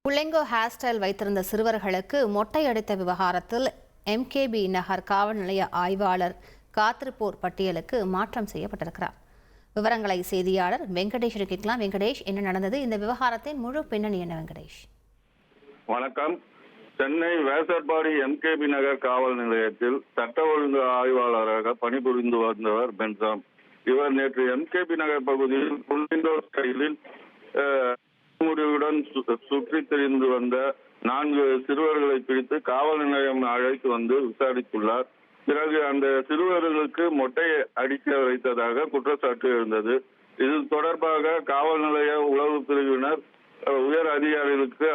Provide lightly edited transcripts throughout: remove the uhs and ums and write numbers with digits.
புள்ளெங்கோ hair style வைத்திருந்த சிறுவர்களுக்கு மொட்டை அடித்த விவகாரத்தில் MKB நகர் காவல் நிலைய ஆய்வாளர் காத்திருப்போர் பட்டியலுக்கு மாற்றம் செய்யப்பட்டிருக்கிறார். விவரங்களை செய்தியாளர் வெங்கடேஷ் கேட்கலாம். வெங்கடேஷ், என்ன நடந்தது? இந்த விவகாரத்தின் முழு பின்னணி என்ன? வெங்கடேஷ் வணக்கம். சென்னை வேசர்பாடி MKB நகர் காவல் நிலையத்தில் சட்ட ஒழுங்கு ஆய்வாளராக பணிபுரிந்து வந்தவர் பென்சாம். இவர் நேற்று MKB நகர் பகுதியில் புள்ளெங்கோ ஸ்டைலில் முடிவுடன் சுற்றி திரிந்து வந்த 4 சிறுவர்களை பிடித்து காவல் நிலையம் அழைத்து வந்து விசாரித்துள்ளார். பிறகு அந்த சிறுவர்களுக்கு மொட்டை அடிக்க வைத்ததாக குற்றச்சாட்டு எழுந்தது. இது தொடர்பாக காவல் நிலைய உளவு பிரிவினர் உயர் அதிகாரிகளுக்கு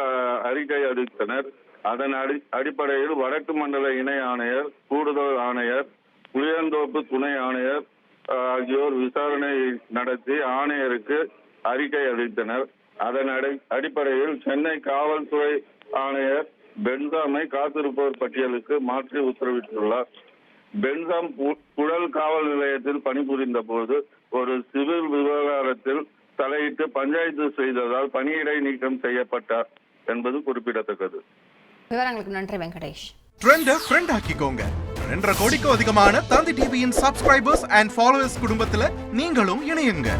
அறிக்கை அளித்தனர். அதன் அடிப்படையில் வடக்கு மண்டல இணை ஆணையர், கூடுதல் ஆணையர், புளியந்தோப்பு துணை ஆணையர் ஆகியோர் விசாரணை நடத்தி ஆணையருக்கு அறிக்கை அளித்தனர். அதன் அடிப்படையில் சென்னை காவல்துறை ஆணையர் பென்சாமை காத்திருப்போர் பட்டியலுக்கு மாற்றி உத்தரவிட்டுள்ளார். பென்சாம் புழல் காவல் நிலையத்தில் பணிபுரிந்த போது ஒரு சிவில் விவகாரத்தில் தலையிட்டு பஞ்சாயத்து செய்ததால் பணியிடை நீக்கம் செய்யப்பட்டார் என்பது குறிப்பிடத்தக்கது. விவரங்களுக்கு நன்றி வெங்கடேஷ். ட்ரெண்ட ஃப்ரெண்ட் ஆக்கிக்கோங்க. 2.5 கோடிக்கும் அதிகமான தந்தி டிவியின் சப்ஸ்கிரைபர்ஸ் அண்ட் ஃபாலோவர்ஸ் குடும்பத்துல நீங்களும் இணையுங்க.